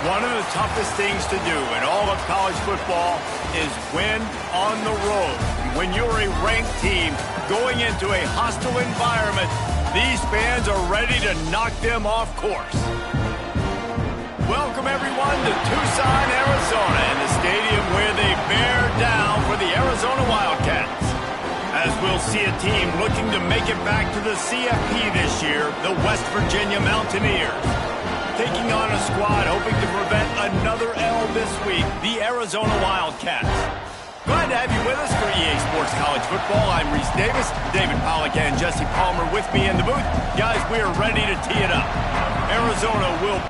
One of the toughest things to do in all of college football is win on the road. When you're a ranked team going into a hostile environment, these fans are ready to knock them off course. Welcome, everyone, to Tucson, Arizona, and the stadium where they bear down for the Arizona Wildcats. As we'll see a team looking to make it back to the CFP this year, the West Virginia Mountaineers. Taking on a squad hoping to prevent another L this week, the Arizona Wildcats. Glad to have you with us for EA Sports College Football. I'm Reese Davis, David Pollack and Jesse Palmer with me in the booth. Guys, we are ready to tee it up. Arizona will...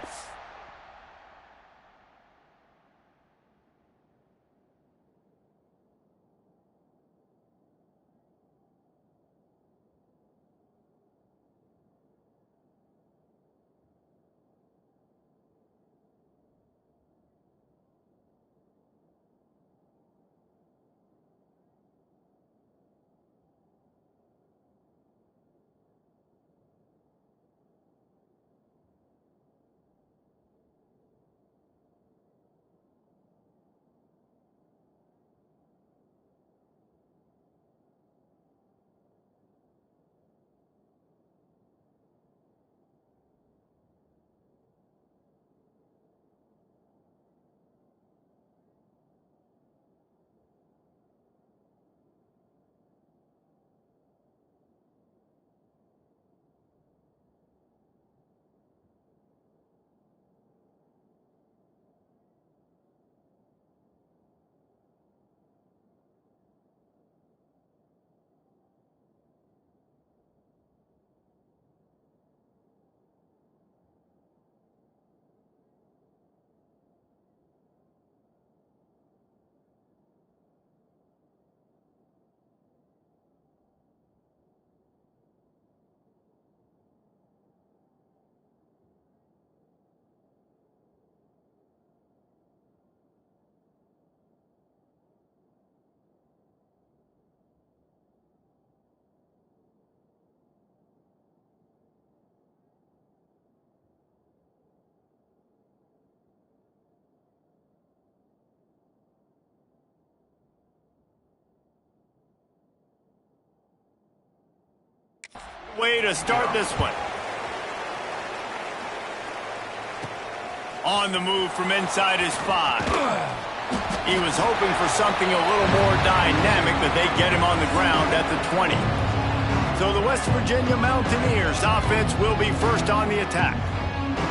way to start this one. On the move from inside his 5. He was hoping for something a little more dynamic, but they get him on the ground at the 20. So the West Virginia Mountaineers offense will be first on the attack.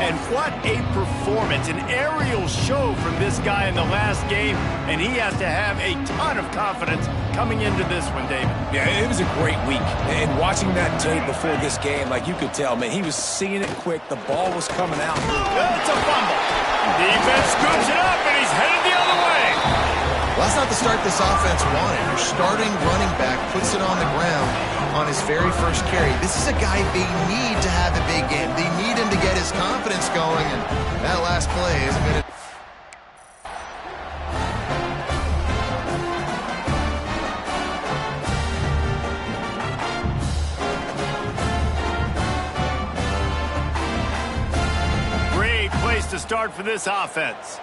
And what a performance, an aerial show from this guy in the last game, and he has to have a ton of confidence coming into this one, David. Yeah, it was a great week. And watching that tape before this game, like you could tell, man, he was seeing it quick. The ball was coming out. It's a fumble. Defense scoops it up, and he's headed the other way. Well, that's not the start this offense wanted. Your starting running back puts it on the ground on his very first carry. This is a guy they need to have a big game. They need him to get his confidence going, and that last play is going to... Great place to start for this offense.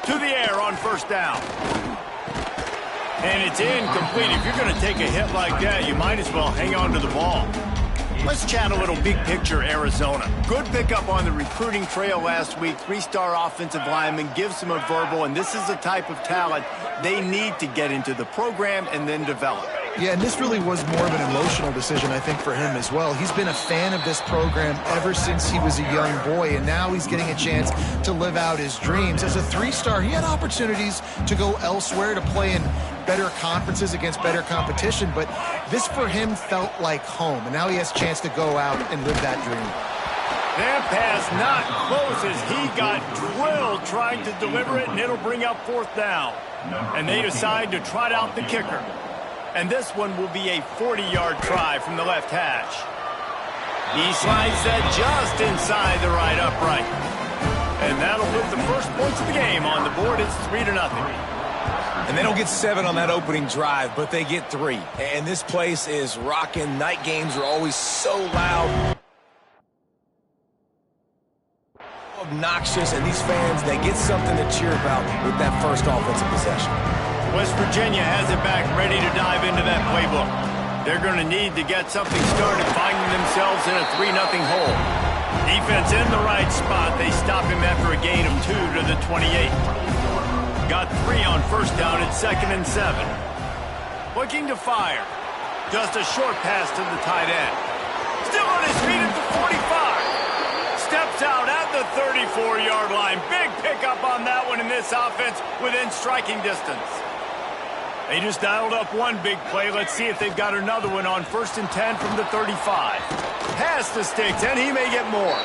To the air on first down. And it's incomplete. If you're going to take a hit like that, you might as well hang on to the ball. Let's chat a little big picture Arizona. Good pickup on the recruiting trail last week. 3-star offensive lineman gives them a verbal, and this is the type of talent they need to get into the program and then develop. Yeah, and this really was more of an emotional decision, I think, for him as well. He's been a fan of this program ever since he was a young boy, and now he's getting a chance to live out his dreams. As a 3-star, he had opportunities to go elsewhere, to play in better conferences against better competition, but this for him felt like home, and now he has a chance to go out and live that dream. That pass not close as he got drilled trying to deliver it, and it'll bring up 4th down. And they decide to trot out the kicker. And this one will be a 40-yard try from the left hash. He slides that just inside the right upright. And that'll put the first points of the game on the board. It's 3-0. And they don't get 7 on that opening drive, but they get 3. And this place is rocking. Night games are always so loud. obnoxious, and these fans, they get something to cheer about with that first offensive possession. West Virginia has it back, ready to dive into that playbook. They're going to need to get something started, finding themselves in a 3-0 hole. Defense in the right spot. They stop him after a gain of 2 to the 28. Got 3 on first down at 2nd and 7. Looking to fire. Just a short pass to the tight end. Still on his feet at the 45. Steps out at the 34-yard line. Big pickup on that one in this offense within striking distance. They just dialed up one big play. Let's see if they've got another one on 1st and 10 from the 35. Pass the sticks, and he may get more.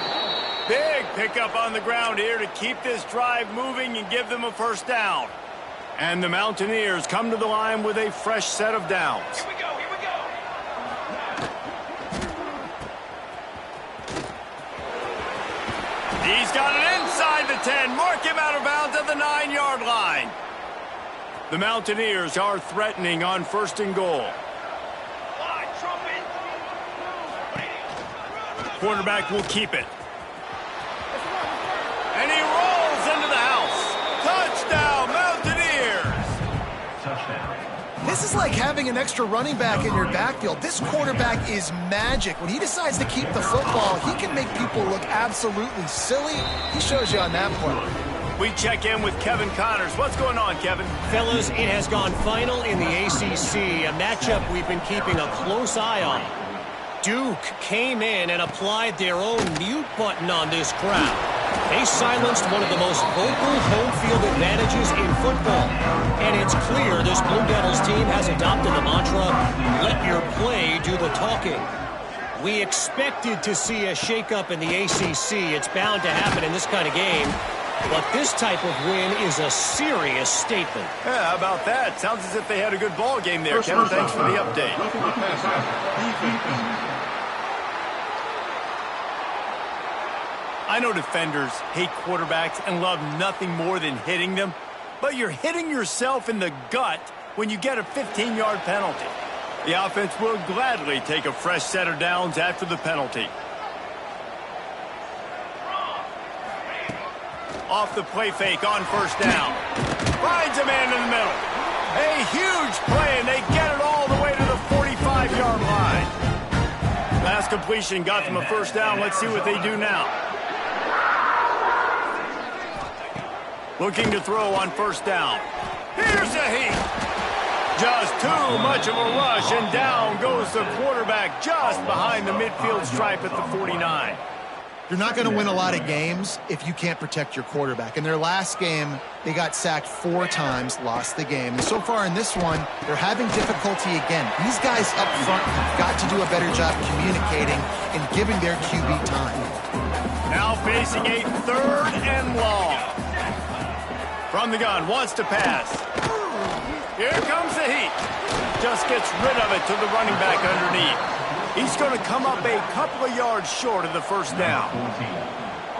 Big pickup on the ground here to keep this drive moving and give them a first down. And the Mountaineers come to the line with a fresh set of downs. Here we go, here we go. He's got it inside the 10. Mark him out of bounds at the 9-yard line. The Mountaineers are threatening on 1st and goal. Quarterback will keep it. And he rolls into the house. Touchdown, Mountaineers! This is like having an extra running back in your backfield. This quarterback is magic. When he decides to keep the football, he can make people look absolutely silly. He shows you on that play. We check in with Kevin Connors. What's going on, Kevin? Fellas, it has gone final in the ACC, a matchup we've been keeping a close eye on. Duke came in and applied their own mute button on this crowd. They silenced one of the most vocal home field advantages in football. And it's clear this Blue Devils team has adopted the mantra, let your play do the talking. We expected to see a shakeup in the ACC. It's bound to happen in this kind of game. But this type of win is a serious statement. Yeah, how about that? Sounds as if they had a good ball game there, Kevin. Thanks for the update. I know defenders hate quarterbacks and love nothing more than hitting them, but you're hitting yourself in the gut when you get a 15-yard penalty. The offense will gladly take a fresh set of downs after the penalty. Off the play fake on 1st down. Finds a man in the middle. A huge play, and they get it all the way to the 45-yard line. Last completion got them a first down. Let's see what they do now. Looking to throw on 1st down. Here's a heat. Just too much of a rush, and down goes the quarterback just behind the midfield stripe at the 49. You're not going to win a lot of games if you can't protect your quarterback. In their last game, they got sacked 4 times, lost the game. And so far in this one, they're having difficulty again. These guys up front have got to do a better job communicating and giving their QB time. Now facing a 3rd and long. From the gun, wants to pass. Here comes the heat. Just gets rid of it to the running back underneath. He's going to come up a couple of yards short of the first down.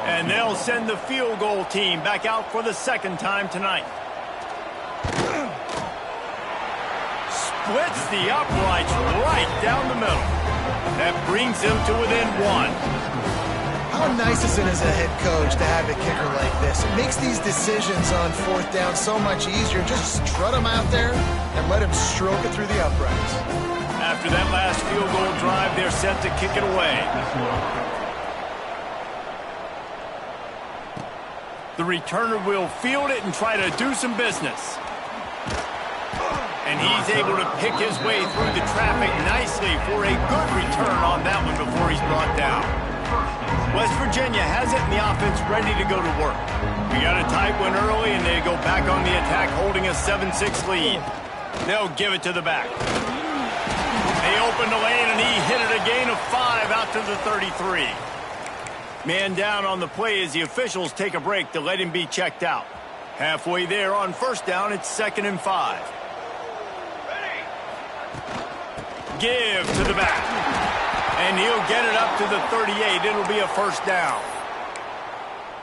And they'll send the field goal team back out for the 2nd time tonight. Splits the uprights right down the middle. That brings them to within 1. How nice is it as a head coach to have a kicker like this? It makes these decisions on 4th down so much easier. Just strut him out there and let him stroke it through the uprights. After that last field goal drive, they're set to kick it away. The returner will field it and try to do some business. And he's able to pick his way through the traffic nicely for a good return on that one before he's brought down. West Virginia has it and the offense ready to go to work. We got a tight one early and they go back on the attack holding a 7-6 lead. They'll give it to the back. They opened the lane, and he hit it a gain of 5 out to the 33. Man down on the play as the officials take a break to let him be checked out. Halfway there on 1st down, it's 2nd and 5. Give to the back. And he'll get it up to the 38. It'll be a first down.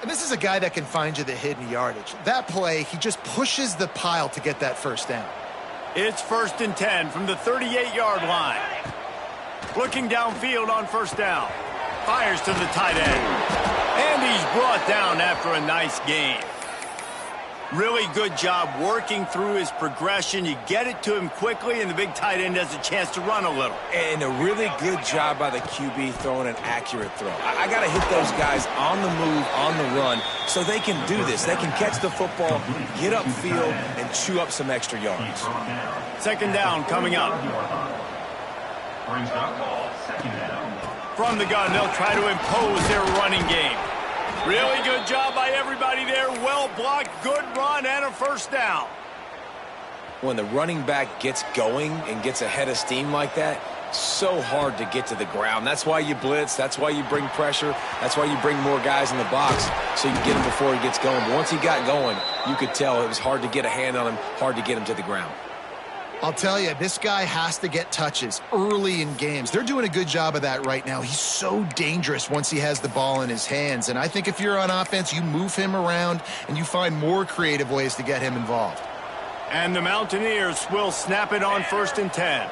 And this is a guy that can find you the hidden yardage. That play, he just pushes the pile to get that first down. It's 1st and 10 from the 38-yard line. Looking downfield on 1st down. Fires to the tight end. And And he's brought down after a nice gain. Really good job working through his progression. You get it to him quickly, and the big tight end has a chance to run a little. And a really good job by the QB throwing an accurate throw. I got to hit those guys on the move, on the run, so they can do this. They can catch the football, get upfield, and chew up some extra yards. Second down coming up. From the gun, they'll try to impose their running game. Really good job by everybody there. Well blocked, good run, and a first down. When the running back gets going and gets ahead of steam like that, so hard to get to the ground. That's why you blitz. That's why you bring pressure. That's why you bring more guys in the box so you can get him before he gets going. But once he got going, you could tell it was hard to get a hand on him, hard to get him to the ground. I'll tell you, this guy has to get touches early in games. They're doing a good job of that right now. He's so dangerous once he has the ball in his hands. And I think if you're on offense, you move him around and you find more creative ways to get him involved. And the Mountaineers will snap it on 1st and 10.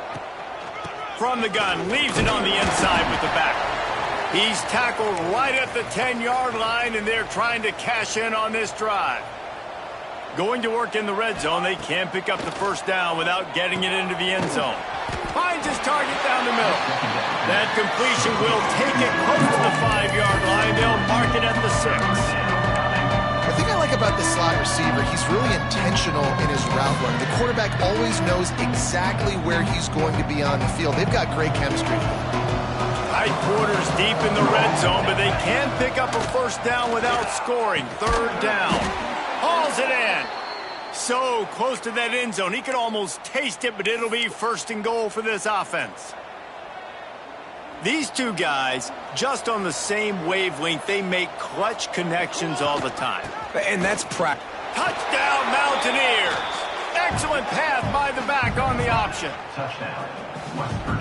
From the gun, leaves it on the inside with the back. He's tackled right at the 10-yard line, and they're trying to cash in on this drive. Going to work in the red zone, they can't pick up the first down without getting it into the end zone. Finds his target down the middle. That completion will take it close to the 5-yard line. They'll mark it at the 6. The thing I like about the slot receiver, he's really intentional in his route run. The quarterback always knows exactly where he's going to be on the field. They've got great chemistry. Tight quarters deep in the red zone, but they can pick up a first down without scoring. 3rd down. Hauls it in. So close to that end zone. He could almost taste it, but it'll be 1st and goal for this offense. These two guys, just on the same wavelength, they make clutch connections all the time. And that's practice. Touchdown, Mountaineers. Excellent pass by the back on the option.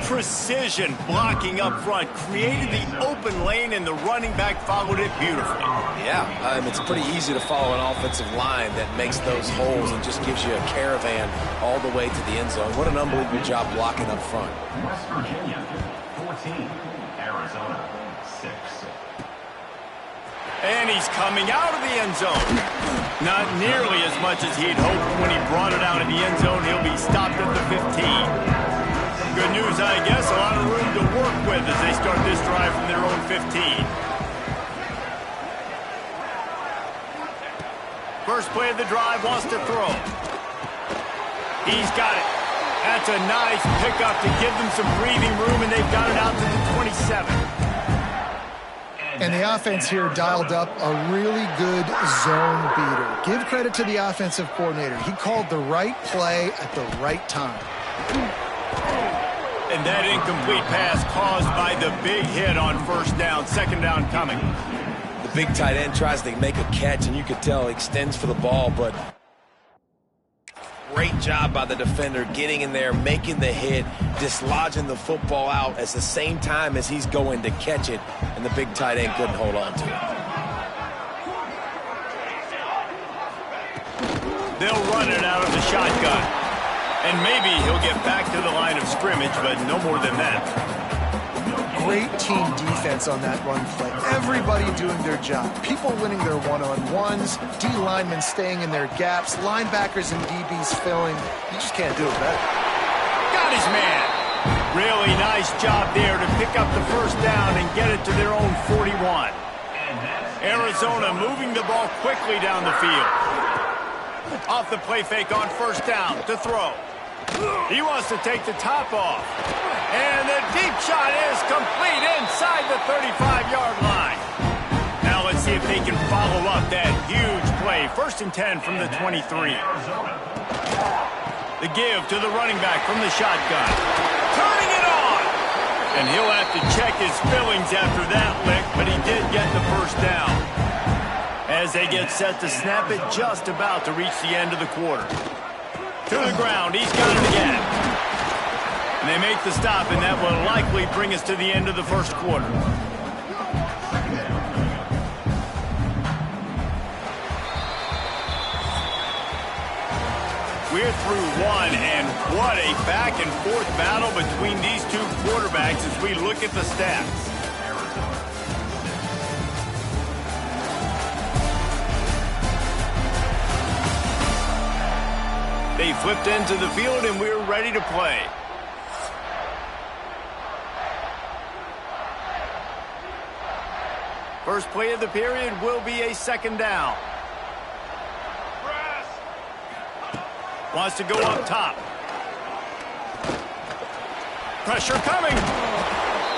Precision blocking up front created the open lane, and the running back followed it beautifully. Yeah, it's pretty easy to follow an offensive line that makes those holes and just gives you a caravan all the way to the end zone. What an unbelievable job blocking up front. West Virginia, 14, Arizona, 6. And he's coming out of the end zone. Not nearly as much as he'd hoped when he brought it out of the end zone. He'll be stopped at the 15. Good news, I guess. A lot of room to work with as they start this drive from their own 15. First play of the drive, wants to throw. He's got it. That's a nice pickup to give them some breathing room, and they've got it out to the 27. And the offense here dialed up a really good zone beater. Give credit to the offensive coordinator. He called the right play at the right time. And that incomplete pass caused by the big hit on 1st down. 2nd down coming. The big tight end tries to make a catch, and you could tell he extends for the ball, but great job by the defender getting in there, making the hit, dislodging the football out at the same time as he's going to catch it, and the big tight end couldn't hold on to it. They'll run it out of the shotgun. And maybe he'll get back to the line of scrimmage, but no more than that. Great team defense on that run play. Everybody doing their job. People winning their one-on-ones, D linemen staying in their gaps, linebackers and DBs filling. You just can't do it better. Got his man. Really nice job there to pick up the first down and get it to their own 41. Arizona moving the ball quickly down the field. Off the play fake on 1st down to throw. He wants to take the top off. And the deep shot is complete inside the 35-yard line. Now let's see if they can follow up that huge play. 1st and 10 from the 23. The give to the running back from the shotgun. Turning it on. And he'll have to check his fillings after that lick, but he did get the first down. As they get set to snap it, just about to reach the end of the quarter. To the ground, he's got it again. And they make the stop, and that will likely bring us to the end of the 1st quarter. We're through one, and what a back-and-forth battle between these two quarterbacks as we look at the stats. They flipped into the field, and we're ready to play. First play of the period will be a second down. Wants to go up top. Pressure coming.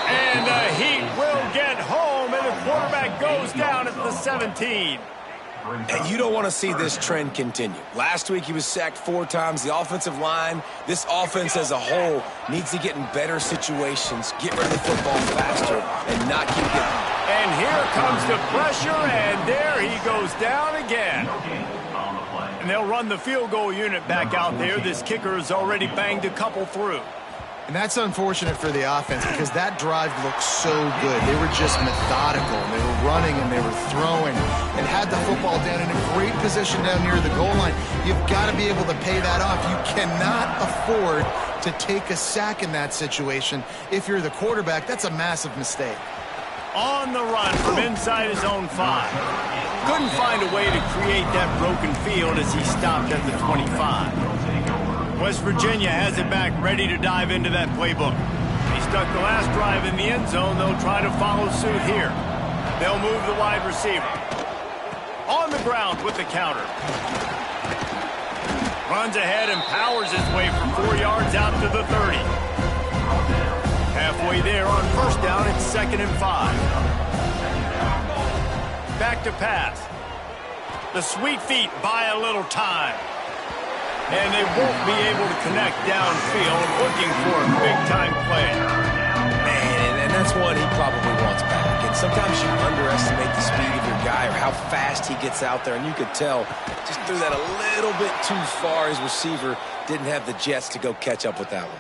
And the Heat will get home, and the quarterback goes down at the 17. And you don't want to see this trend continue. Last week he was sacked 4 times. The offensive line, this offense as a whole, needs to get in better situations, get rid of the football faster, and not keep getting. And here comes the pressure, and there he goes down again. And they'll run the field goal unit back out there. This kicker has already banged a couple through. And that's unfortunate for the offense because that drive looked so good. They were just methodical. They were running and they were throwing and had the football down in a great position down near the goal line. You've got to be able to pay that off. You cannot afford to take a sack in that situation. If you're the quarterback, that's a massive mistake. On the run from inside his own 5. Couldn't find a way to create that broken field as he stopped at the 25. West Virginia has it back, ready to dive into that playbook. They stuck the last drive in the end zone. They'll try to follow suit here. They'll move the wide receiver. On the ground with the counter. Runs ahead and powers his way for 4 yards out to the 30. Halfway there on first down, it's 2nd and 5. Back to pass. The sweet feet buy a little time. And they won't be able to connect downfield, looking for a big-time play. Man, and that's one he probably wants back. And sometimes you underestimate the speed of your guy or how fast he gets out there, and you could tell just threw that a little bit too far. His receiver didn't have the jets to go catch up with that one.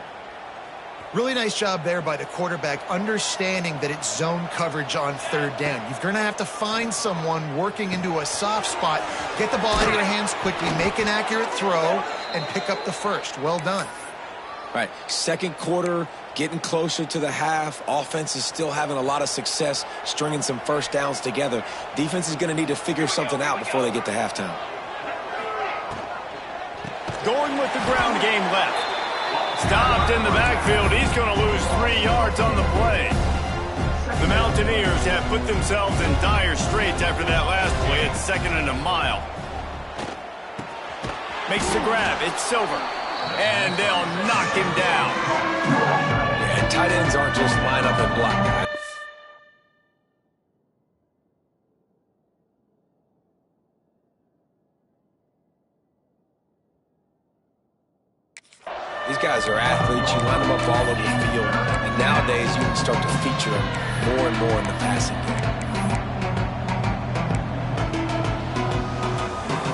Really nice job there by the quarterback, understanding that it's zone coverage on 3rd down. You're going to have to find someone working into a soft spot, get the ball out of your hands quickly, make an accurate throw, and pick up the first. Well done. Right, second quarter, getting closer to the half. Offense is still having a lot of success stringing some first downs together. Defense is going to need to figure something out before they get to halftime. Going with the ground game left. Stopped in the backfield. He's going to lose 3 yards on the play. The Mountaineers have put themselves in dire straits after that last play. It's 2nd and a mile. Makes the grab. It's Silver. And they'll knock him down. Yeah, tight ends aren't just line up and block, guys. These guys are athletes. You line them up all over the field. And nowadays, you can start to feature them more and more in the passing game.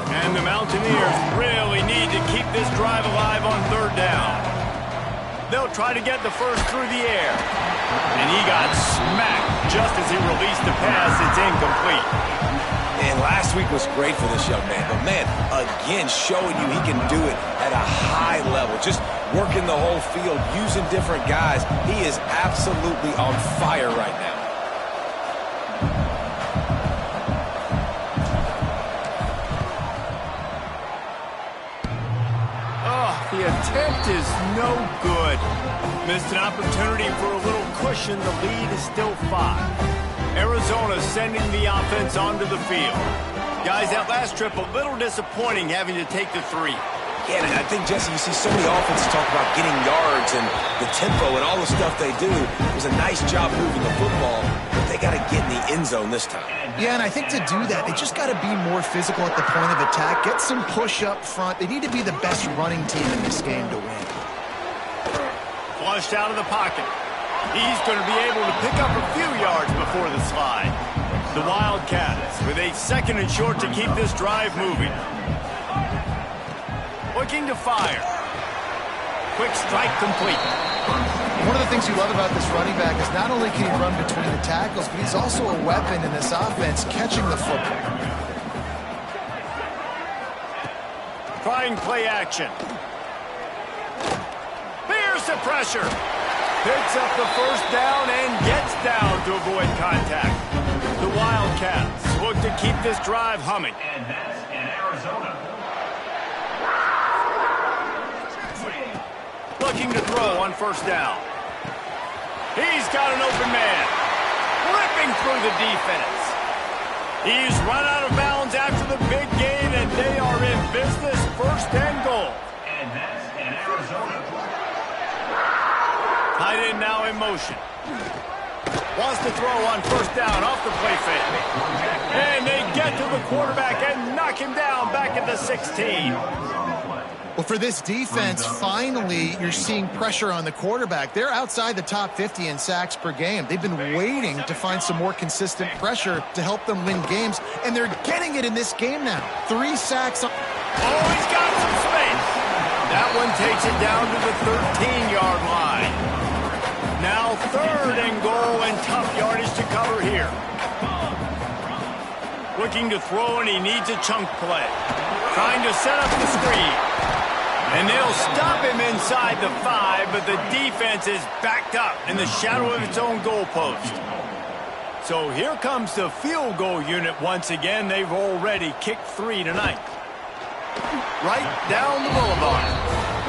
And the Mountaineers really need to keep this drive alive on 3rd down. They'll try to get the first through the air. And he got smacked just as he released the pass. It's incomplete. And last week was great for this young man. But, man, again, showing you he can do it at a high level. Just working the whole field, using different guys. He is absolutely on fire right now. Oh, the attempt is no good. Missed an opportunity for a little cushion. The lead is still 5. Arizona sending the offense onto the field. Guys, that last trip a little disappointing having to take the 3. Yeah, and I think, Jesse, you see so many offenses talk about getting yards and the tempo and all the stuff they do. It was a nice job moving the football, but they got to get in the end zone this time. Yeah, and I think to do that, they just got to be more physical at the point of attack, get some push up front. They need to be the best running team in this game to win. Flushed out of the pocket. He's going to be able to pick up a few yards before the slide. The Wildcats with a 2nd and short to keep this drive moving. Looking to fire. Quick strike complete. One of the things you love about this running back is not only can he run between the tackles, but he's also a weapon in this offense catching the football. Trying play action. Bears the pressure. Picks up the first down and gets down to avoid contact. The Wildcats look to keep this drive humming. And that's in Arizona. looking to throw on first down. He's got an open man. Ripping through the defense. He's run out of bounds after the big gain, and they are in business, first and goal. And that's an Arizona. Tight end now in motion. Wants to throw on first down off the play fake. And they get to the quarterback and knock him down back at the 16. Well, for this defense, finally, you're seeing pressure on the quarterback. They're outside the top 50 in sacks per game. They've been waiting to find some more consistent pressure to help them win games, and they're getting it in this game now. 3 sacks. Oh, he's got some space. That one takes it down to the 13-yard line. Now 3rd and goal, and tough yardage to cover here. Looking to throw, and he needs a chunk play. Trying to set up the screen. And they'll stop him inside the 5, but the defense is backed up in the shadow of its own goalpost. So here comes the field goal unit once again. They've already kicked 3 tonight. Right down the boulevard.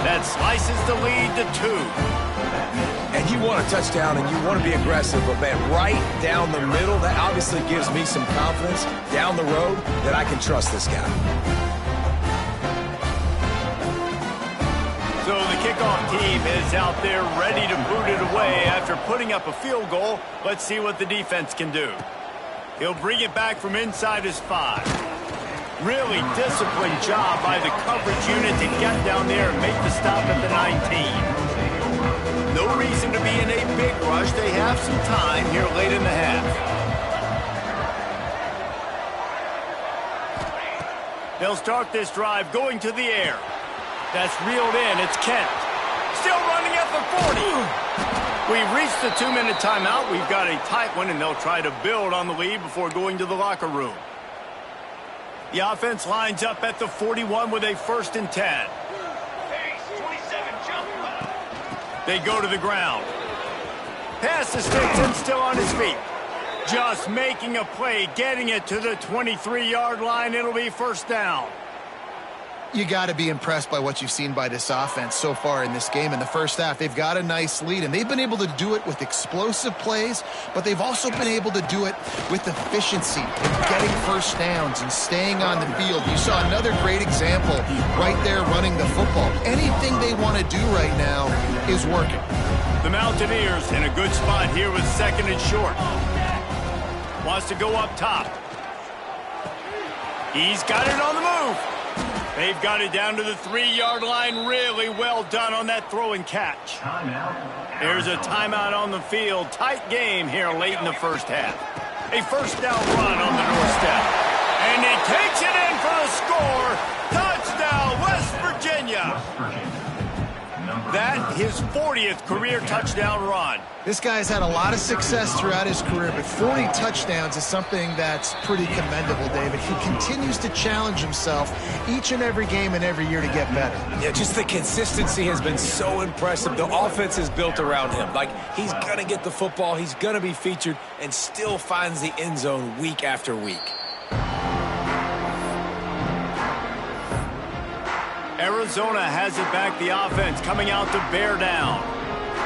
That slices the lead to 2. And you want a touchdown and you want to be aggressive, but man, right down the middle, that obviously gives me some confidence down the road that I can trust this guy. So the kickoff team is out there ready to boot it away after putting up a field goal. Let's see what the defense can do. He'll bring it back from inside his 5. Really disciplined job by the coverage unit to get down there and make the stop at the 19. No reason to be in a big rush. They have some time here late in the half. They'll start this drive going to the air. That's reeled in. It's Kent. Still running at the 40. We've reached the 2-minute timeout. We've got a tight one, and they'll try to build on the lead before going to the locker room. The offense lines up at the 41 with a 1st and 10. They go to the ground. Pass to Stinson, still on his feet. Just making a play, getting it to the 23-yard line. It'll be first down. You got to be impressed by what you've seen by this offense so far in this game. In the first half, they've got a nice lead, and they've been able to do it with explosive plays, but they've also been able to do it with efficiency and getting first downs and staying on the field. You saw another great example right there running the football. Anything they want to do right now is working. The Mountaineers in a good spot here with 2nd and short. Wants to go up top. He's got it on the move. They've got it down to the 3-yard line. Really well done on that throw and catch. There's a timeout on the field. Tight game here late in the first half. A first down run on the doorstep. And he takes it in for the score. Touchdown, West Virginia. That his 40th career touchdown run. This guy's had a lot of success throughout his career, but 40 touchdowns is something that's pretty commendable, David. He continues to challenge himself each and every game and every year to get better. Yeah, just the consistency has been so impressive. The offense is built around him. Like, he's going to get the football, he's going to be featured, and still finds the end zone week after week. Arizona has it back, the offense coming out to bear down.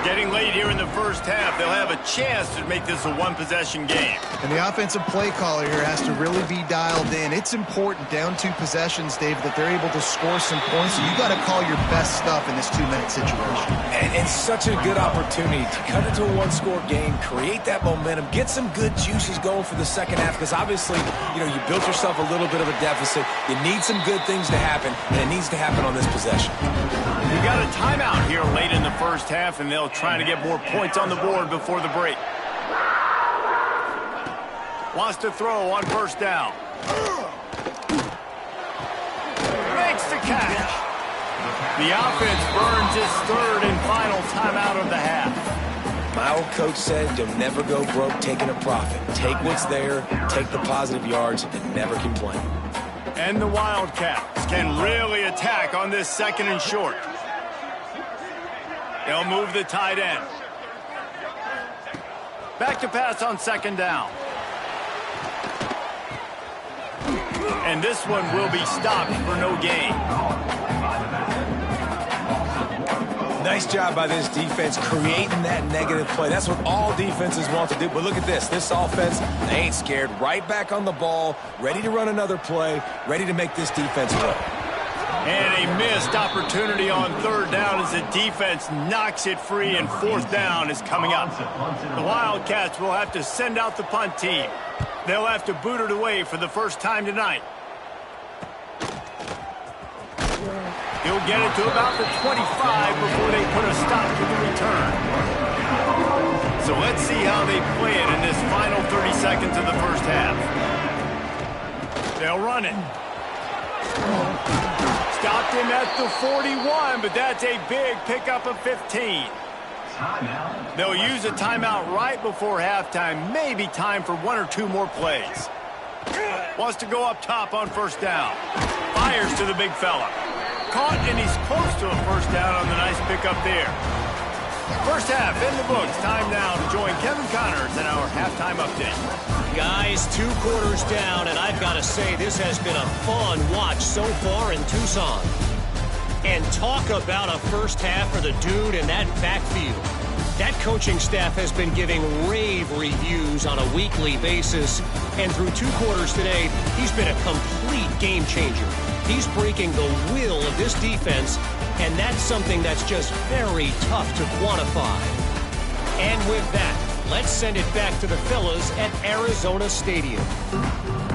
Getting late here in the first half, they'll have a chance to make this a one-possession game. And the offensive play caller here has to really be dialed in. It's important, down 2 possessions, David, that they're able to score some points. So you got to call your best stuff in this 2-minute situation. And it's such a good opportunity to cut into a 1-score game, create that momentum, get some good juices going for the second half, because obviously, you built yourself a little bit of a deficit. You need some good things to happen, and it needs to happen on this possession. We got a timeout here late in the first half, and they'll try to get more points on the board before the break. Wants to throw on first down. Makes the catch. The offense burns its 3rd and final timeout of the half. My old coach said, you'll never go broke taking a profit. Take what's there, take the positive yards, and never complain. And the Wildcats can really attack on this 2nd and short. They'll move the tight end. Back to pass on 2nd down. And this one will be stopped for no gain. Nice job by this defense creating that negative play. That's what all defenses want to do. But look at this. This offense, they ain't scared. Right back on the ball, ready to run another play, ready to make this defense work. And a missed opportunity on third down as the defense knocks it free, and fourth down is coming up. The Wildcats will have to send out the punt team. They'll have to boot it away for the first time tonight. He'll get it to about the 25 before they put a stop to the return. So let's see how they play it in this final 30 seconds of the first half. They'll run it. Stopped him at the 41, but that's a big pickup of 15. They'll use a timeout right before halftime. Maybe time for one or two more plays. Wants to go up top on first down. Fires to the big fella. Caught, and he's close to a first down on the nice pickup there. First half in the books. Time now to join Kevin Connors in our halftime update. Guys, 2 quarters down, and I've got to say this has been a fun watch so far in Tucson. And talk about a first half for the dude in that backfield. That coaching staff has been giving rave reviews on a weekly basis. And through 2 quarters today, he's been a complete game changer. He's breaking the will of this defense, and that's something that's just very tough to quantify. And with that, let's send it back to the fellas at Arizona Stadium.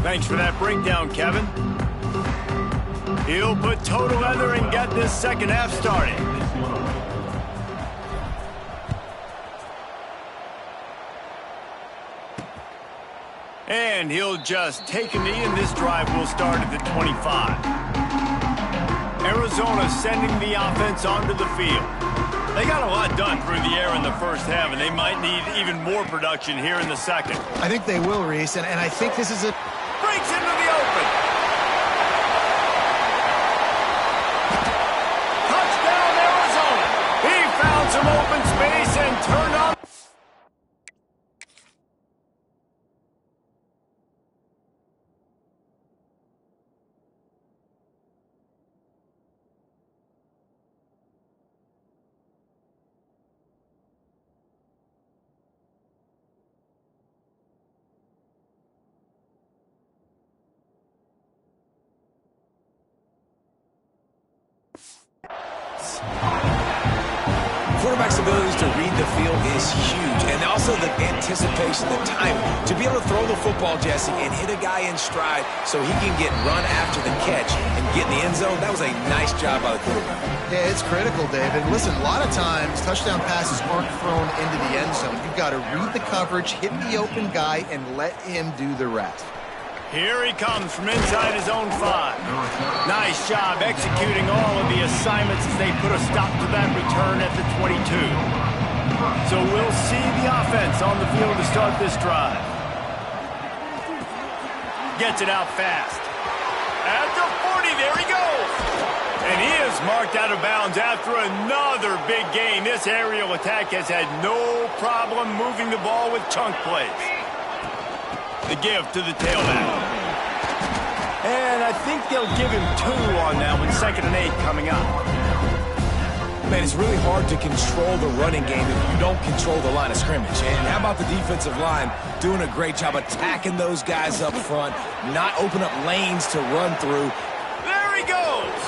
Thanks for that breakdown, Kevin. He'll put toe to leather and get this second half started. And he'll just take a knee, and this drive will start at the 25. Arizona sending the offense onto the field. They got a lot done through the air in the first half, and they might need even more production here in the second. I think they will, Reese, and I think this is a... Breaks into the open. Touchdown, Arizona. He found some open space and turned on. Quarterback's abilities to read the field is huge, and also the anticipation, the time to be able to throw the football, Jesse, and hit a guy in stride so he can get run after the catch and get in the end zone. That was a nice job by the quarterback. Yeah, it's critical, David. Listen, a lot of times touchdown passes aren't thrown into the end zone. You've got to read the coverage, hit the open guy, and let him do the rest. Here he comes from inside his own 5. Nice job executing all of the assignments as they put a stop to that return at the 22. So we'll see the offense on the field to start this drive. Gets it out fast. At the 40, there he goes. And he is marked out of bounds after another big gain. This aerial attack has had no problem moving the ball with chunk plays. The give to the tailback. And I think they'll give him 2 on that one. 2nd and 8 coming up. Man, it's really hard to control the running game if you don't control the line of scrimmage. And how about the defensive line doing a great job attacking those guys up front, not open up lanes to run through. There he goes.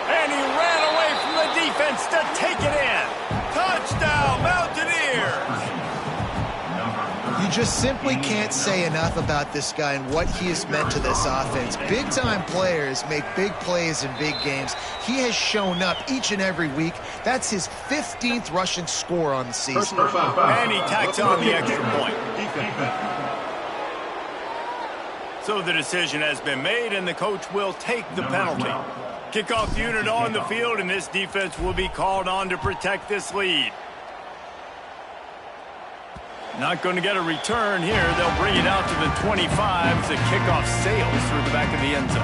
And he ran away from the defense to take it in. Touchdown, Mountaineers. You just simply can't say enough about this guy and what he has meant to this offense. Big-time players make big plays in big games. He has shown up each and every week. That's his 15th rushing score on the season. And he tacks on the extra point. So the decision has been made, and the coach will take the penalty. Kickoff unit on the field, and this defense will be called on to protect this lead. Not going to get a return here. They'll bring it out to the 25 as the kickoff sails through the back of the end zone.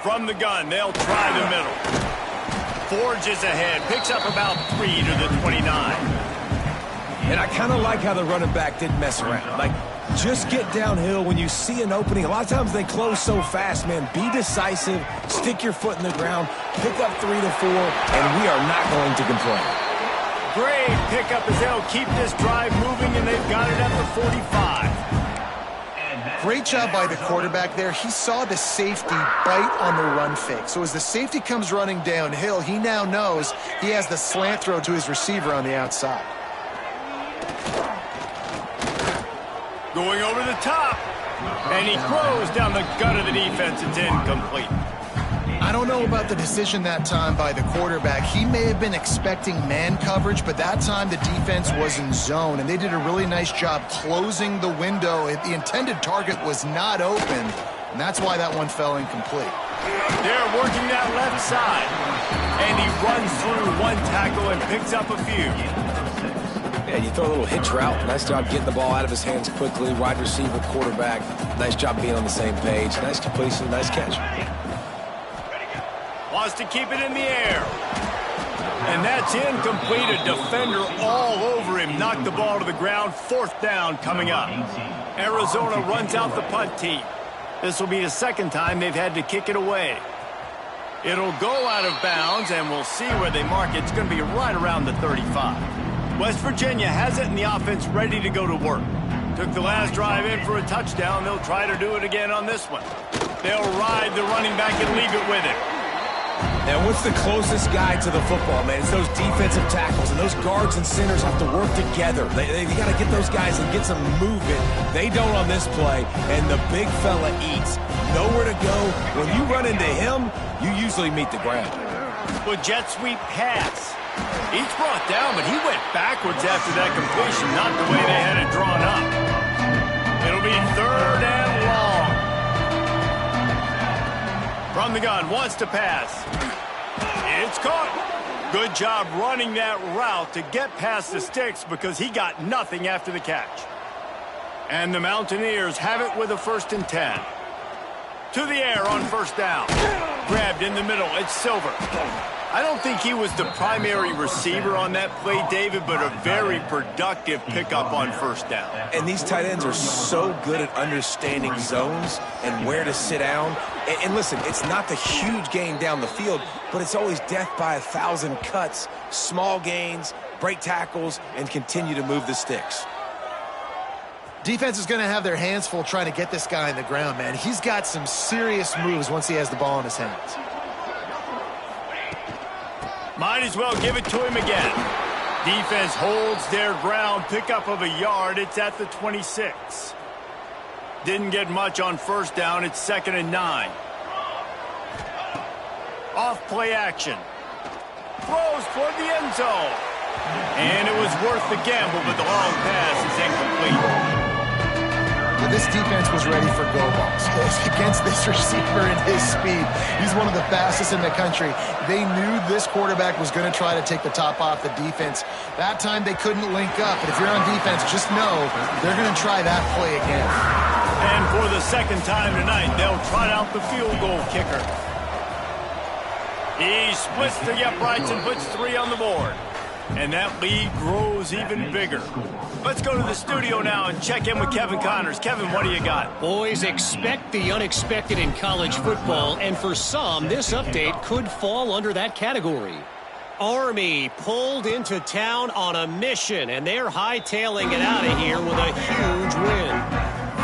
From the gun, they'll try the middle. Forges ahead, picks up about 3 to the 29. And I kind of like how the running back didn't mess around. Like, just get downhill when you see an opening. A lot of times they close so fast, man. Be decisive, stick your foot in the ground, pick up 3 to 4, and we are not going to complain. Great pickup as they'll keep this drive moving, and they've got it at the 45. Great job by the quarterback there. He saw the safety bite on the run fake. So as the safety comes running downhill, he now knows he has the slant throw to his receiver on the outside. Going over the top. And he throws down the gut of the defense. It's incomplete. I don't know about the decision that time by the quarterback. He may have been expecting man coverage, but that time the defense was in zone, and they did a really nice job closing the window. The intended target was not open, and that's why that one fell incomplete. They're working that left side, and he runs through one tackle and picks up a few. Yeah, you throw a little hitch route. Nice job getting the ball out of his hands quickly. Wide receiver, quarterback. Nice job being on the same page. Nice completion, nice catch. Wants to keep it in the air. And that's incomplete. A defender all over him. Knocked the ball to the ground. 4th down coming up. Arizona runs out the punt tee. This will be the second time they've had to kick it away. It'll go out of bounds, and we'll see where they mark it. It's going to be right around the 35. West Virginia has it, and the offense ready to go to work. Took the last drive in for a touchdown. They'll try to do it again on this one. They'll ride the running back and leave it with him. And what's the closest guy to the football, man? It's those defensive tackles, and those guards and centers have to work together. They got to get those guys and get some movement. They don't on this play, and the big fella eats. Nowhere to go. When you run into him, you usually meet the ground. With jet sweep pass. He's brought down, but he went backwards after that completion, not the way they had it drawn up. It'll be 3rd and long. From the gun, wants to pass. It's caught. Good job running that route to get past the sticks because he got nothing after the catch. And the Mountaineers have it with a 1st and 10. To the air on 1st down. Grabbed in the middle. It's Silver. I don't think he was the primary receiver on that play, David, but a very productive pickup on 1st down. And these tight ends are so good at understanding zones and where to sit down. And listen, it's not the huge gain down the field, but it's always death by 1,000 cuts, small gains, break tackles, and continue to move the sticks. Defense is going to have their hands full trying to get this guy on the ground, man. He's got some serious moves once he has the ball in his hands. Might as well give it to him again. Defense holds their ground, pickup of a yard. It's at the 26. Didn't get much on 1st down. It's 2nd and 9. Off play action. Throws toward the end zone. And it was worth the gamble, but the long pass is incomplete. This defense was ready for go balls. Against this receiver and his speed, he's one of the fastest in the country. They knew this quarterback was going to try to take the top off the defense. That time they couldn't link up, but if you're on defense, just know they're going to try that play again. And for the 2nd time tonight, they'll trot out the field goal kicker. He splits the uprights and puts 3 on the board. And that lead grows even bigger. Let's go to the studio now and check in with Kevin Connors. Kevin, what do you got? Boys, expect the unexpected in college football, and for some, this update could fall under that category. Army pulled into town on a mission, and they're hightailing it out of here with a huge win.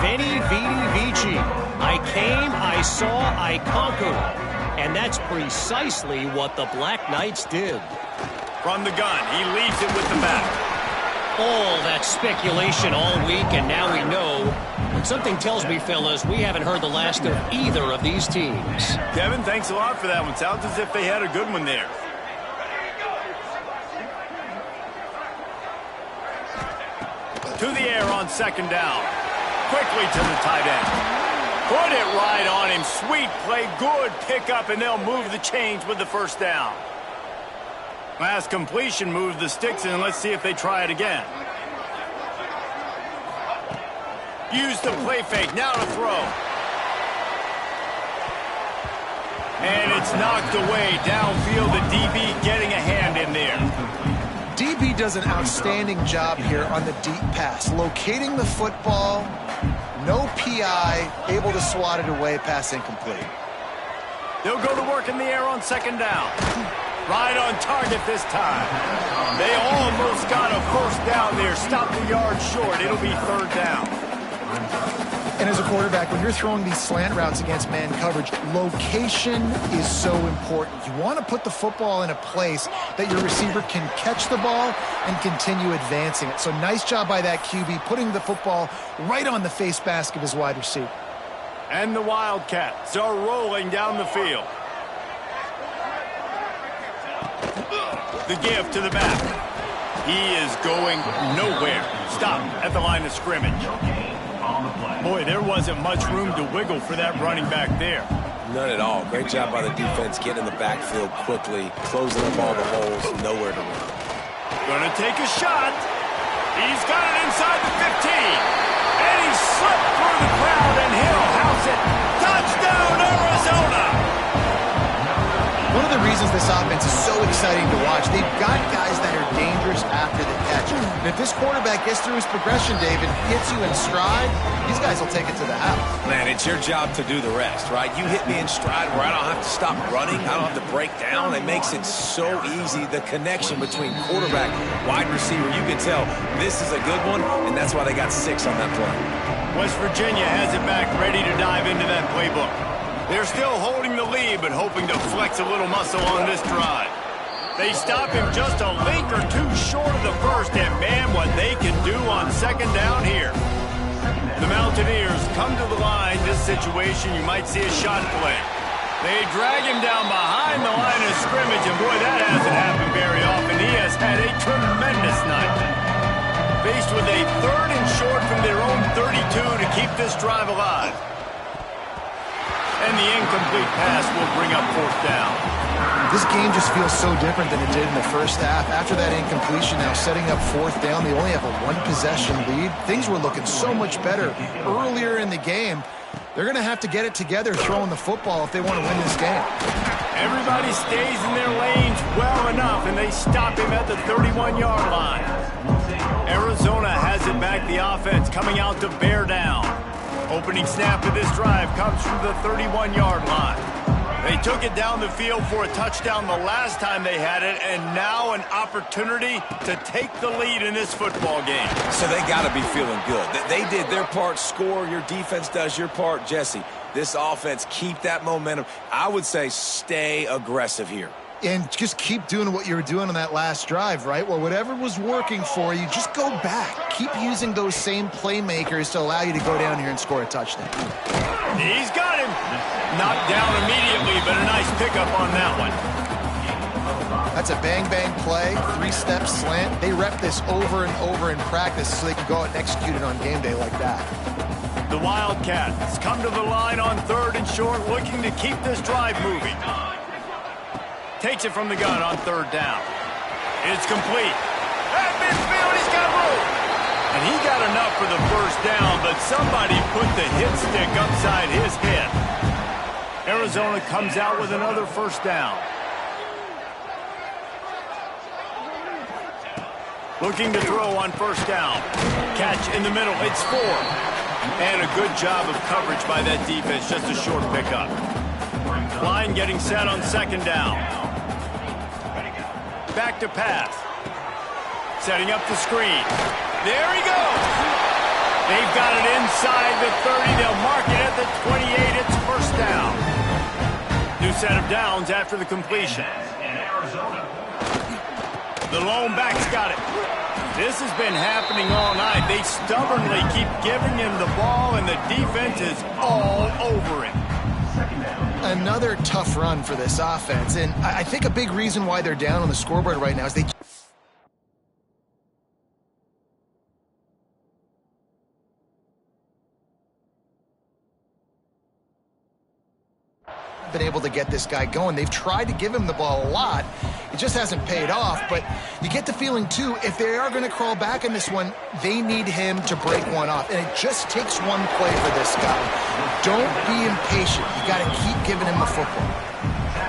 Veni, vidi, vici. I came, I saw, I conquered. And that's precisely what the Black Knights did. From the gun, he leaves it with the back. All that speculation all week, and now we know. But something tells me, fellas, we haven't heard the last of either of these teams. Kevin, thanks a lot for that one. Sounds as if they had a good one there. To the air on 2nd down. Quickly to the tight end. Put it right on him. Sweet play, good pickup, and they'll move the chains with the 1st down. Last completion moved the sticks, and let's see if they try it again. Use the play fake, now to throw. And it's knocked away downfield. The DB getting a hand in there. DB does an outstanding job here on the deep pass, locating the football No PI, able to swat it away, pass incomplete. They'll go to work in the air on second down. Right on target this time. They almost got a first down there. Stopped the yard short. It'll be third down. And as a quarterback, when you're throwing these slant routes against man coverage, location is so important. You want to put the football in a place that your receiver can catch the ball and continue advancing it. So nice job by that QB, putting the football right on the face mask of his wide receiver. And the Wildcats are rolling down the field. The give to the back. He is going nowhere. Stop at the line of scrimmage. Boy, there wasn't much room to wiggle for that running back there. None at all. Great job by the defense getting in the backfield quickly, closing up all the holes, nowhere to run. Gonna take a shot. He's got it inside the 15. And he slipped through the crowd, and he'll house it. Touchdown, Arizona! One of the reasons this offense is so exciting to watch, they've got guys that are dangerous after the catch. And if this quarterback gets through his progression, David, hits you in stride, these guys will take it to the house. Man, it's your job to do the rest, right? You hit me in stride where I don't have to stop running. I don't have to break down. It makes it so easy. The connection between quarterback, wide receiver, you can tell this is a good one, and that's why they got 6 on that play. West Virginia has it back, ready to dive into that playbook. They're still holding the lead, but hoping to flex a little muscle on this drive. They stop him just a link or two short of the first, and man, what they can do on second down here. The Mountaineers come to the line. This situation, you might see a shot play. They drag him down behind the line of scrimmage, and boy, that hasn't happened very often. He has had a tremendous night. Faced with a third and short from their own 32 to keep this drive alive. And the incomplete pass will bring up fourth down. This game just feels so different than it did in the first half. After that incompletion, now setting up fourth down, they only have a 1-possession lead. Things were looking so much better earlier in the game. They're going to have to get it together throwing the football if they want to win this game. Everybody stays in their lanes well enough, and they stop him at the 31-yard line. Arizona has it back. The offense coming out to bear down. Opening snap of this drive comes from the 31-yard line. They took it down the field for a touchdown the last time they had it, and now an opportunity to take the lead in this football game. So they got to be feeling good. They did their part, score. Your defense does your part. Jesse, this offense, keep that momentum. I would say stay aggressive here. And just keep doing what you were doing on that last drive, right? Well, whatever was working for you, just go back. Keep using those same playmakers to allow you to go down here and score a touchdown. He's got him. Knocked down immediately, but a nice pickup on that one. That's a bang-bang play, 3-step slant. They rep this over and over in practice so they can go out and execute it on game day like that. The Wildcats come to the line on third and short, looking to keep this drive moving. Takes it from the gun on third down. It's complete. At midfield, he's got room. And he got enough for the first down, but somebody put the hit stick upside his head. Arizona comes out with another first down. Looking to throw on first down. Catch in the middle. It's 4. And a good job of coverage by that defense. Just a short pickup. Line getting set on second down. Back to pass. Setting up the screen. There he goes. They've got it inside the 30. They'll mark it at the 28. It's first down. New set of downs after the completion. The lone back's got it. This has been happening all night. They stubbornly keep giving him the ball, and the defense is all over him. Another tough run for this offense, and I think a big reason why they're down on the scoreboard right now is they been able to get this guy going. They've tried to give him the ball a lot. It just hasn't paid off, but you get the feeling, too, if they are going to crawl back in this one, they need him to break one off, and it just takes one play for this guy. Don't be impatient. You got to keep giving him the football.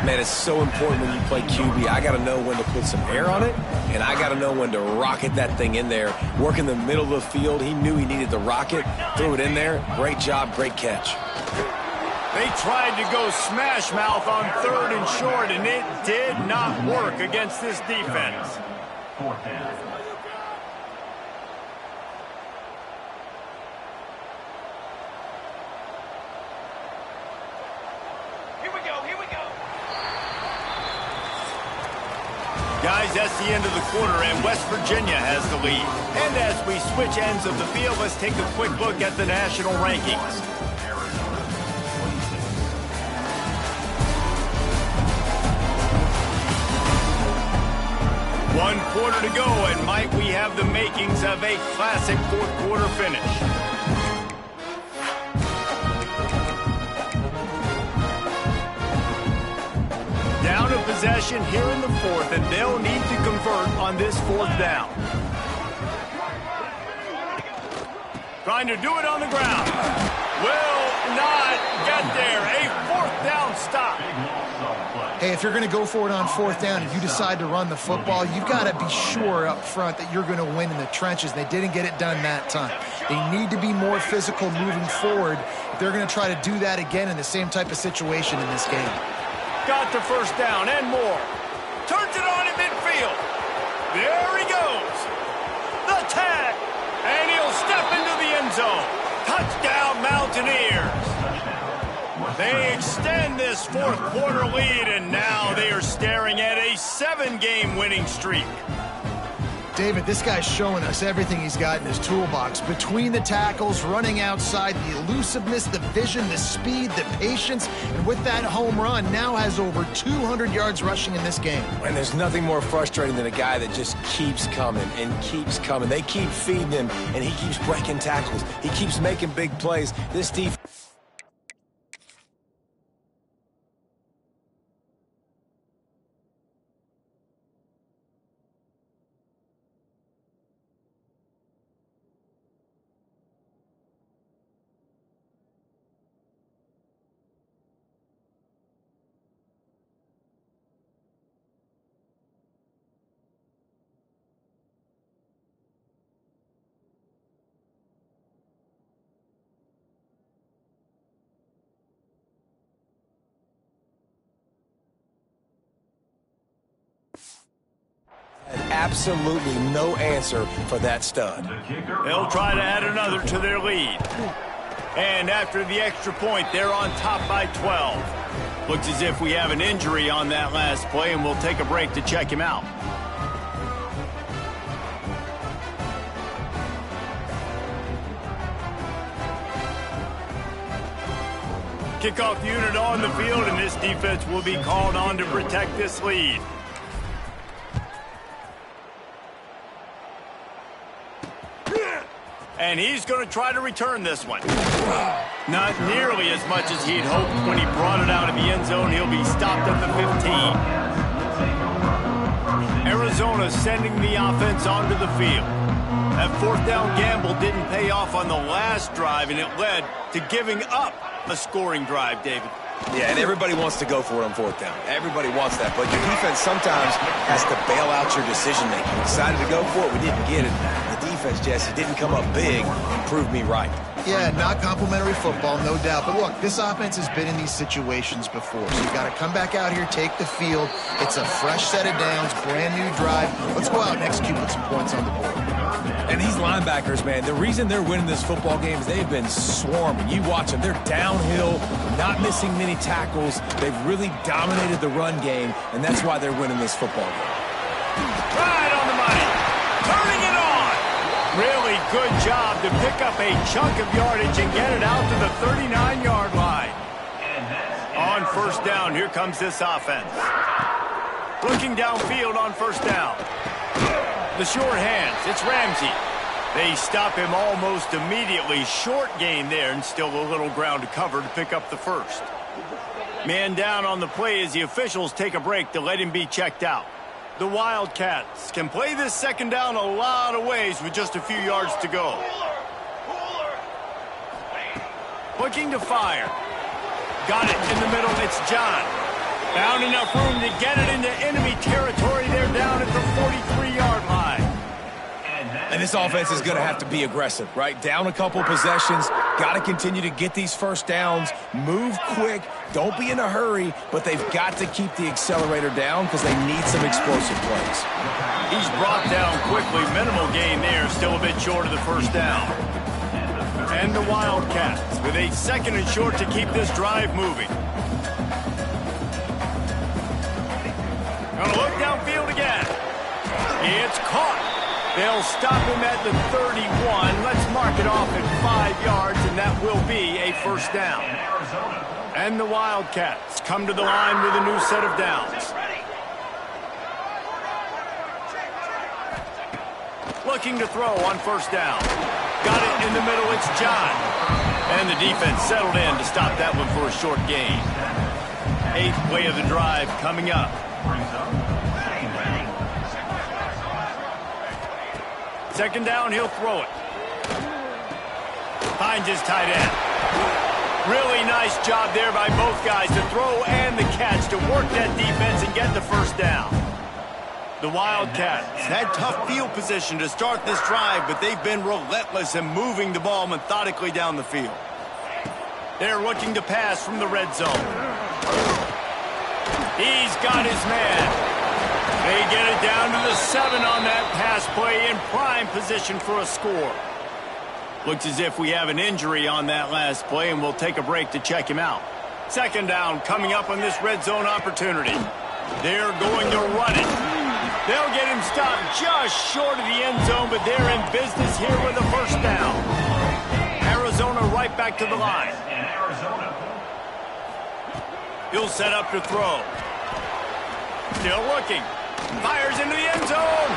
Man, it's so important when you play QB. I got to know when to put some air on it, and I got to know when to rocket that thing in there. Work in the middle of the field. He knew he needed the rocket. Threw it in there. Great job, great catch. They tried to go smash mouth on 3rd and short, and it did not work against this defense. 4th down. Guys, that's the end of the quarter, and West Virginia has the lead. And as we switch ends of the field, let's take a quick look at the national rankings. One quarter to go, and might we have the makings of a classic fourth quarter finish. Down a possession here in the 4th, and they'll need to convert on this 4th down. Trying to do it on the ground. Will not get there. A 4th down stop. Hey, if you're going to go for it on 4th down and you decide to run the football, you've got to be sure up front that you're going to win in the trenches. They didn't get it done that time. They need to be more physical moving forward if they're going to try to do that again in the same type of situation in this game. Got the first down and more. Turns it on in midfield. There he goes. The tag. And he'll step into the end zone. Touchdown, Mountaineers. They extend this 4th quarter lead, and now they are staring at a 7-game winning streak. David, this guy's showing us everything he's got in his toolbox. Between the tackles, running outside, the elusiveness, the vision, the speed, the patience, and with that home run, now has over 200 yards rushing in this game. And there's nothing more frustrating than a guy that just keeps coming and keeps coming. They keep feeding him, and he keeps breaking tackles. He keeps making big plays. This defense... Absolutely no answer for that stud. They'll try to add another to their lead. And after the extra point, they're on top by 12. Looks as if we have an injury on that last play, and we'll take a break to check him out. Kickoff unit on the field, and this defense will be called on to protect this lead. And he's going to try to return this one. Not nearly as much as he'd hoped when he brought it out of the end zone. He'll be stopped at the 15. Arizona sending the offense onto the field. That 4th down gamble didn't pay off on the last drive, and it led to giving up a scoring drive, David. Yeah, and everybody wants to go for it on 4th down. Everybody wants that, but your defense sometimes has to bail out your decision-making. We decided to go for it, we didn't get it. The defense, Jesse, didn't come up big and prove me right. Yeah, not complimentary football, no doubt. But look, this offense has been in these situations before. So you've got to come back out here, take the field. It's a fresh set of downs, brand new drive. Let's go out and execute with some points on the board. And these linebackers, man, the reason they're winning this football game is they've been swarming. You watch them. They're downhill, not missing many tackles. They've really dominated the run game, and that's why they're winning this football game. Right on the money. Turning it on. Really good job to pick up a chunk of yardage and get it out to the 39-yard line. On 1st down, here comes this offense. Looking downfield on 1st down. The short hands, it's Ramsey. They stop him almost immediately. Short gain there, and still a little ground to cover to pick up the 1st. Man down on the play as the officials take a break to let him be checked out. The Wildcats can play this 2nd down a lot of ways with just a few yards to go. Looking to fire. Got it in the middle, it's John. Found enough room to get it into enemy territory. They're down at the 43-yard line. And this offense is going to have to be aggressive, right? Down a couple possessions, got to continue to get these first downs, move quick, don't be in a hurry, but they've got to keep the accelerator down because they need some explosive plays. He's brought down quickly. Minimal gain there, still a bit short of the first down. And the Wildcats with a 2nd and short to keep this drive moving. Gonna look downfield again. It's caught. They'll stop him at the 31. Let's mark it off at 5 yards, and that will be a first down. And the Wildcats come to the line with a new set of downs. Looking to throw on first down. Got it in the middle, it's John. And the defense settled in to stop that one for a short gain. 8th play of the drive coming up. Second down, he'll throw it. Finds his tight end. Really nice job there by both guys to throw and the catch to work that defense and get the first down. The Wildcats had tough field position to start this drive, but they've been relentless in moving the ball methodically down the field. They're looking to pass from the red zone. He's got his man. They get it down to the 7 on that pass play in prime position for a score. Looks as if we have an injury on that last play, and we'll take a break to check him out. Second down coming up on this red zone opportunity. They're going to run it. They'll get him stopped just short of the end zone, but they're in business here with a first down. Arizona right back to the line. He'll set up to throw. Still looking. Fires into the end zone.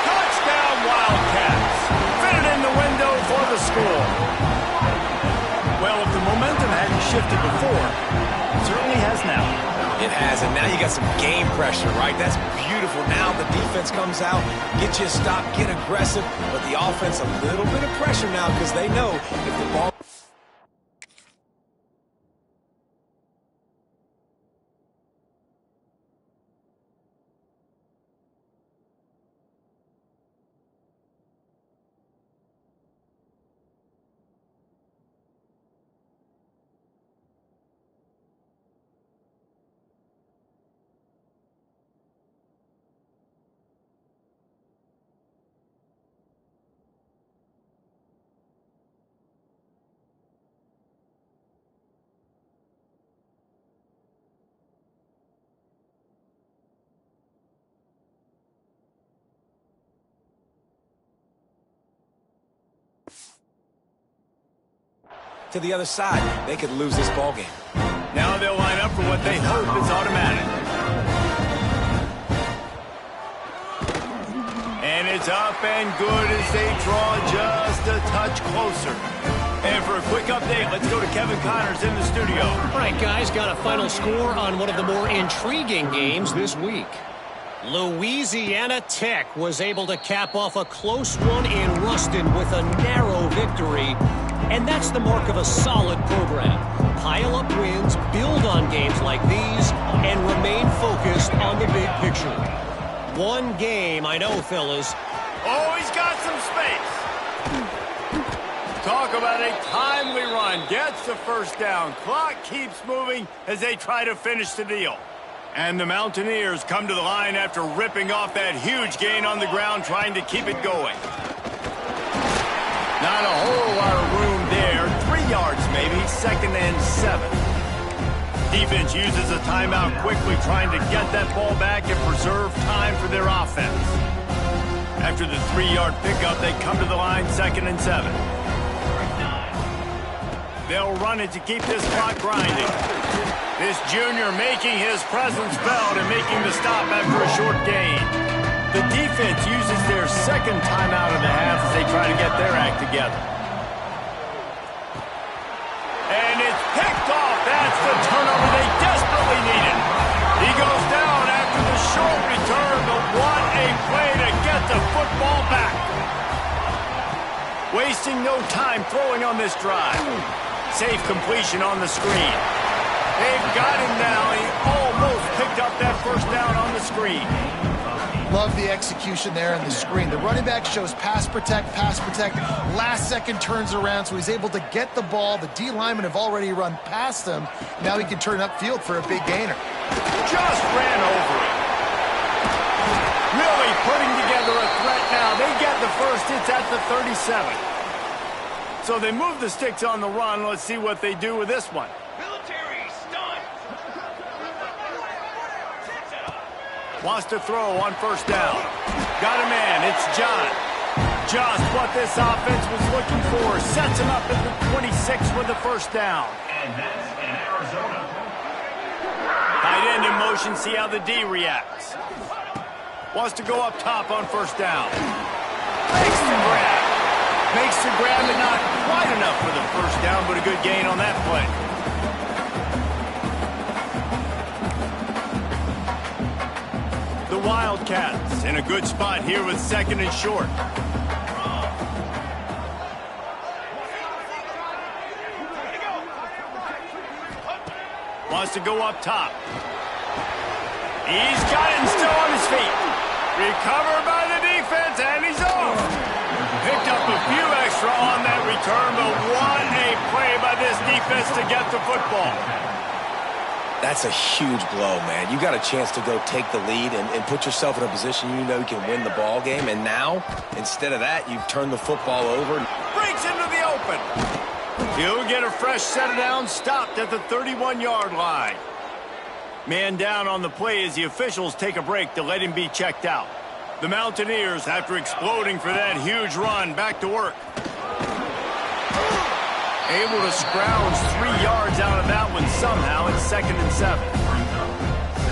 Touchdown, Wildcats. Fit it in the window for the score. Well, if the momentum hadn't shifted before, it certainly has now. It has, and now you got some game pressure, right? That's beautiful. Now the defense comes out, get you a stop, get aggressive, but the offense a little bit of pressure now because they know if the ball... to the other side, they could lose this ball game. Now they'll line up for what they hope is automatic. And it's up and good as they draw just a touch closer. And for a quick update, let's go to Kevin Connors in the studio. All right, guys, got a final score on one of the more intriguing games this week. Louisiana Tech was able to cap off a close one in Ruston with a narrow victory. And that's the mark of a solid program. Pile up wins, build on games like these, and remain focused on the big picture. One game, I know, fellas. Oh, he's got some space. Talk about a timely run. Gets the first down. Clock keeps moving as they try to finish the deal. And the Mountaineers come to the line after ripping off that huge gain on the ground, trying to keep it going. Not a whole lot of room there. 3 yards maybe. 2nd and 7. Defense uses a timeout quickly, trying to get that ball back and preserve time for their offense. After the 3-yard pickup, they come to the line 2nd and 7. They'll run it to keep this clock grinding. This junior making his presence felt and making the stop after a short gain. The defense uses their 2nd timeout of the half as they try to get their act together. And it's picked off. That's the turnover they desperately needed. He goes down after the short return, but what a play to get the football back. Wasting no time throwing on this drive. Safe completion on the screen. They've got him now. He almost picked up that first down on the screen. Love the execution there on the screen. The running back shows pass protect, last second turns around, so he's able to get the ball. The D linemen have already run past him. Now he can turn upfield for a big gainer. Just ran over it. Really putting together a threat now. They get the first. It's at the 37. So they move the sticks on the run. Let's see what they do with this one. Wants to throw on first down. Got a man. It's John. Just what this offense was looking for. Sets him up at the 26 with the first down. And that's in Arizona. Tight end in motion. See how the D reacts. Wants to go up top on first down. Makes the grab. Makes the grab, and not quite enough for the first down, but a good gain on that play. The Wildcats in a good spot here with second and short. Wants to go up top. He's got it and still on his feet. Recovered by the defense, and he's off. Picked up a few extra on that return, but what a play by this defense to get the football. That's a huge blow, man. You got a chance to go take the lead and put yourself in a position you know you can win the ball game. And now, instead of that, you've turned the football over. Breaks into the open. He'll get a fresh set of downs, stopped at the 31-yard line. Man down on the play as the officials take a break to let him be checked out. The Mountaineers, after exploding for that huge run, back to work. Able to scrounge 3 yards out of that one somehow. It's 2nd and 7.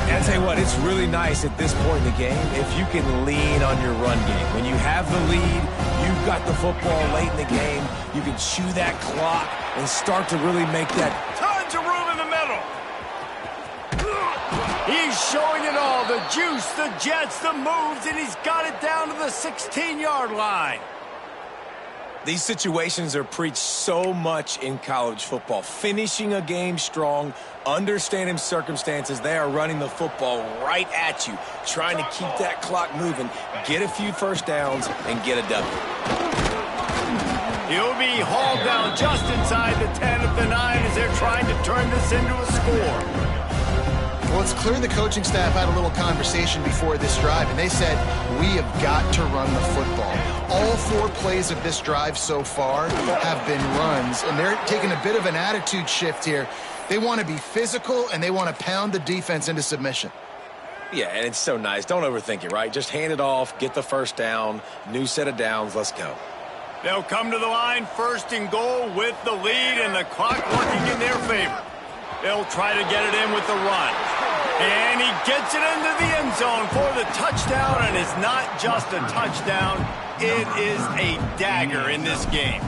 And I tell you what, it's really nice at this point in the game if you can lean on your run game. When you have the lead, you've got the football late in the game, you can chew that clock and start to really make that. Tons of room in the middle. He's showing it all. The juice, the jets, the moves, and he's got it down to the 16-yard line. These situations are preached so much in college football. Finishing a game strong, understanding circumstances. They are running the football right at you, trying to keep that clock moving, get a few first downs, and get a W. He'll be hauled down just inside the 10 of the 9 as they're trying to turn this into a score. Well, it's clear the coaching staff had a little conversation before this drive, and they said, we have got to run the football. All 4 plays of this drive so far have been runs, and they're taking a bit of an attitude shift here. They want to be physical, and they want to pound the defense into submission. Yeah, and it's so nice. Don't overthink it, right? Just hand it off, get the first down, new set of downs, let's go. They'll come to the line, 1st and goal with the lead and the clock working in their favor. They'll try to get it in with the run. And he gets it into the end zone for the touchdown, and it's not just a touchdown, it is a dagger in this game.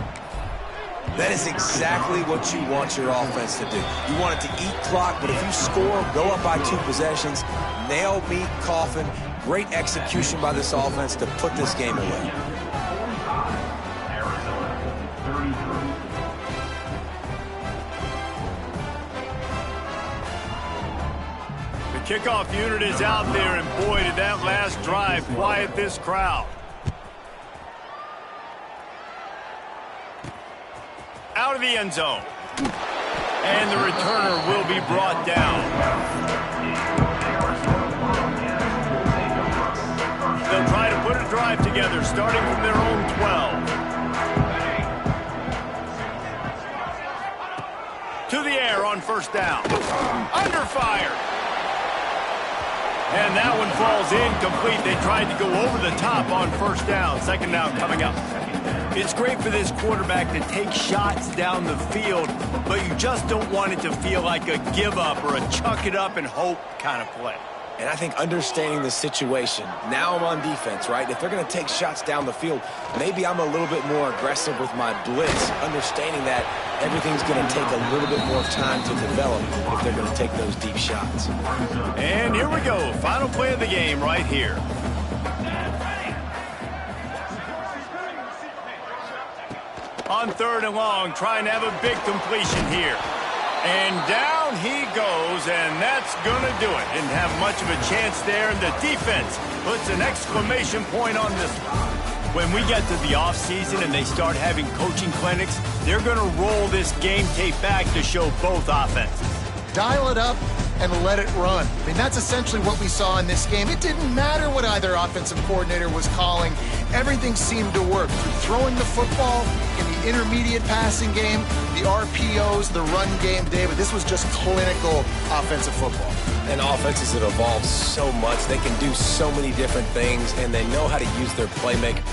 That is exactly what you want your offense to do. You want it to eat clock, but if you score, go up by 2 possessions, nail, meet, coffin, great execution by this offense to put this game away. Kickoff unit is out there, and boy, did that last drive quiet this crowd. Out of the end zone. And the returner will be brought down. They'll try to put a drive together, starting from their own 12. To the air on first down. Under fire. And that one falls incomplete. They tried to go over the top on first down. 2nd down coming up. It's great for this quarterback to take shots down the field, but you just don't want it to feel like a give up or a chuck it up and hope kind of play. And I think understanding the situation, now I'm on defense, right? If they're going to take shots down the field, maybe I'm a little bit more aggressive with my blitz, understanding that everything's going to take a little bit more time to develop if they're going to take those deep shots. And here we go. Final play of the game right here. On 3rd and long, trying to have a big completion here. And down he goes, and that's going to do it. Didn't have much of a chance there, and the defense puts an exclamation point on this one. When we get to the offseason and they start having coaching clinics, they're going to roll this game tape back to show both offenses. Dial it up and let it run. I mean, that's essentially what we saw in this game. It didn't matter what either offensive coordinator was calling. Everything seemed to work. Through throwing the football, in the intermediate passing game, the RPOs, the run game, David. This was just clinical offensive football. And offenses that evolve so much. They can do so many different things, and they know how to use their playmaking.